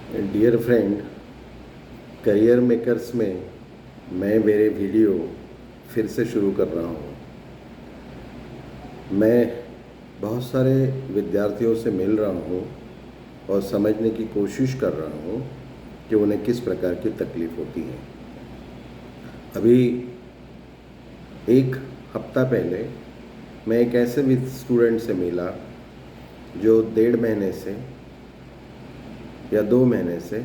Dear friend, career makers में मैं मेरे वीडियो फिर से शुरू कर रहा हूँ। मैं बहुत सारे विद्यार्थियों से मिल रहा हूँ और समझने की कोशिश कर रहा हूँ कि उन्हें किस प्रकार की तकलीफ़ होती है। अभी एक हफ्ता पहले मैं एक ऐसे स्टूडेंट से मिला जो 1.5 महीने से या 2 महीने से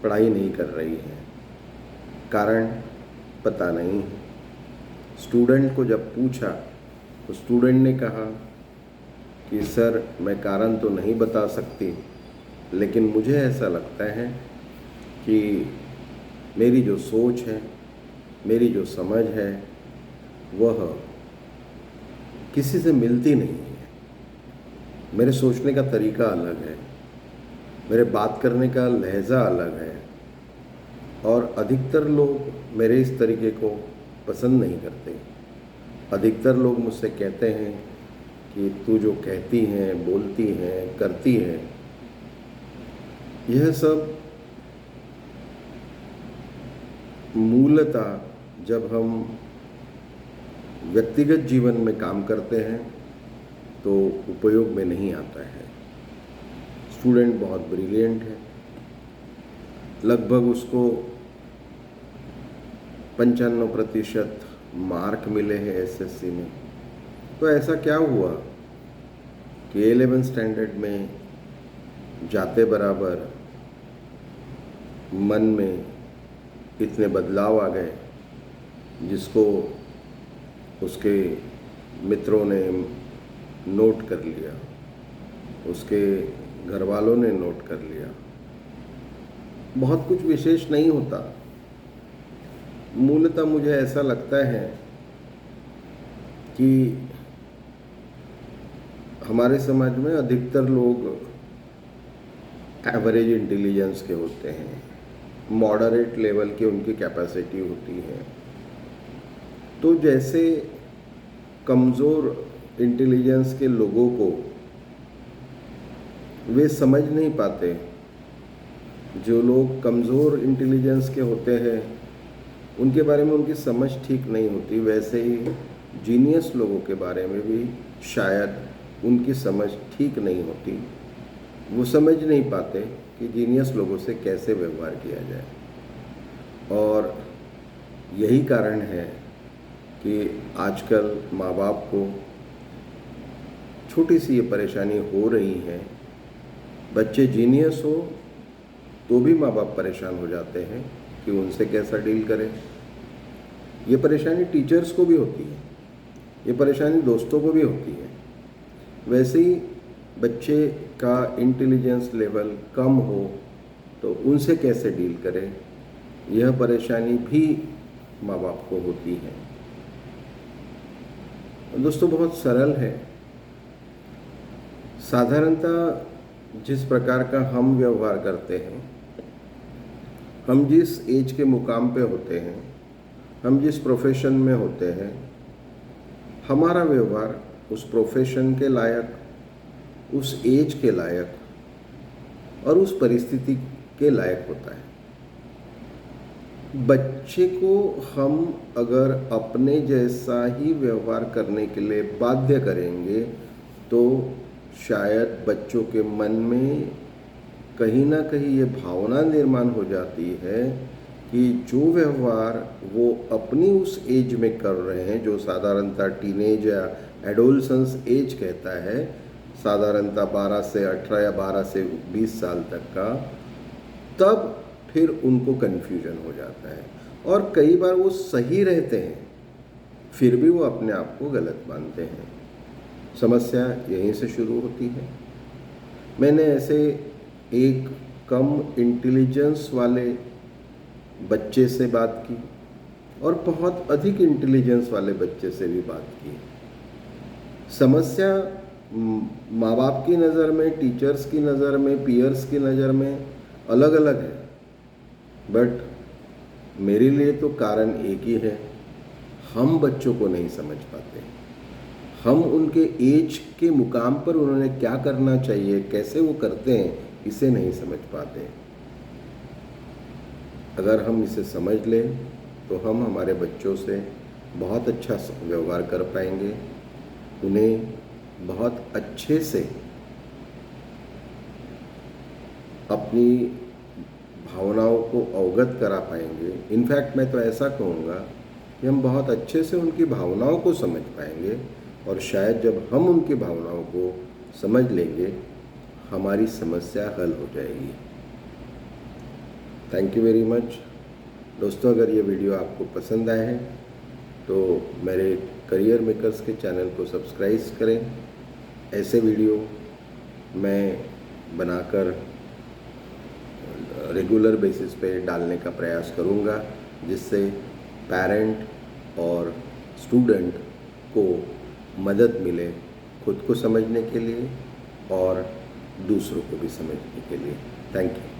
पढ़ाई नहीं कर रही है। कारण पता नहीं। स्टूडेंट को जब पूछा तो स्टूडेंट ने कहा कि सर, मैं कारण तो नहीं बता सकती, लेकिन मुझे ऐसा लगता है कि मेरी जो सोच है, मेरी जो समझ है, वह किसी से मिलती नहीं है। मेरे सोचने का तरीका अलग है, मेरे बात करने का लहजा अलग है और अधिकतर लोग मेरे इस तरीके को पसंद नहीं करते। अधिकतर लोग मुझसे कहते हैं कि तू जो कहती हैं, बोलती हैं, करती है, यह सब मूलतः जब हम व्यक्तिगत जीवन में काम करते हैं तो उपयोग में नहीं आता है। स्टूडेंट बहुत ब्रिलियंट है, लगभग उसको 95% मार्क मिले हैं एसएससी में। तो ऐसा क्या हुआ कि 11th स्टैंडर्ड में जाते बराबर मन में इतने बदलाव आ गए, जिसको उसके मित्रों ने नोट कर लिया, उसके घर वालों ने नोट कर लिया। बहुत कुछ विशेष नहीं होता। मूलतः मुझे ऐसा लगता है कि हमारे समाज में अधिकतर लोग एवरेज इंटेलिजेंस के होते हैं, मॉडरेट लेवल की उनकी कैपेसिटी होती है। तो जैसे कमज़ोर इंटेलिजेंस के लोगों को वे समझ नहीं पाते, जो लोग कमज़ोर इंटेलिजेंस के होते हैं उनके बारे में उनकी समझ ठीक नहीं होती, वैसे ही जीनियस लोगों के बारे में भी शायद उनकी समझ ठीक नहीं होती। वो समझ नहीं पाते कि जीनियस लोगों से कैसे व्यवहार किया जाए। और यही कारण है कि आजकल माँ बाप को छोटी सी ये परेशानी हो रही है। बच्चे जीनियस हो तो भी माँ बाप परेशान हो जाते हैं कि उनसे कैसा डील करें। ये परेशानी टीचर्स को भी होती है, ये परेशानी दोस्तों को भी होती है। वैसे ही बच्चे का इंटेलिजेंस लेवल कम हो तो उनसे कैसे डील करें, यह परेशानी भी माँ बाप को होती है। दोस्तों, बहुत सरल है। साधारणतः जिस प्रकार का हम व्यवहार करते हैं, हम जिस एज के मुकाम पे होते हैं, हम जिस प्रोफेशन में होते हैं, हमारा व्यवहार उस प्रोफेशन के लायक, उस एज के लायक और उस परिस्थिति के लायक होता है। बच्चे को हम अगर अपने जैसा ही व्यवहार करने के लिए बाध्य करेंगे तो शायद बच्चों के मन में कहीं ना कहीं ये भावना निर्माण हो जाती है कि जो व्यवहार वो अपनी उस एज में कर रहे हैं, जो साधारणतः टीनेज या एडोलसेंस एज कहता है, साधारणतः 12 से 18 या 12 से 20 साल तक का, तब फिर उनको कन्फ्यूजन हो जाता है। और कई बार वो सही रहते हैं, फिर भी वो अपने आप को गलत मानते हैं। समस्या यहीं से शुरू होती है। मैंने ऐसे एक कम इंटेलिजेंस वाले बच्चे से बात की और बहुत अधिक इंटेलिजेंस वाले बच्चे से भी बात की। समस्या माँ बाप की नज़र में, टीचर्स की नज़र में, पीयर्स की नज़र में अलग अलग है, बट मेरे लिए तो कारण एक ही है। हम बच्चों को नहीं समझ पाते। हम उनके एज के मुकाम पर उन्होंने क्या करना चाहिए, कैसे वो करते हैं, इसे नहीं समझ पाते। अगर हम इसे समझ लें तो हम हमारे बच्चों से बहुत अच्छा व्यवहार कर पाएंगे, उन्हें बहुत अच्छे से अपनी भावनाओं को अवगत करा पाएंगे। इनफैक्ट मैं तो ऐसा कहूँगा कि हम बहुत अच्छे से उनकी भावनाओं को समझ पाएंगे, और शायद जब हम उनकी भावनाओं को समझ लेंगे हमारी समस्या हल हो जाएगी। थैंक यू वेरी मच दोस्तों। अगर ये वीडियो आपको पसंद आए हैं तो मेरे करियर मेकर्स के चैनल को सब्सक्राइब करें। ऐसे वीडियो मैं बनाकर रेगुलर बेसिस पे डालने का प्रयास करूंगा, जिससे पेरेंट और स्टूडेंट को मदद मिले खुद को समझने के लिए और दूसरों को भी समझने के लिए। Thank you.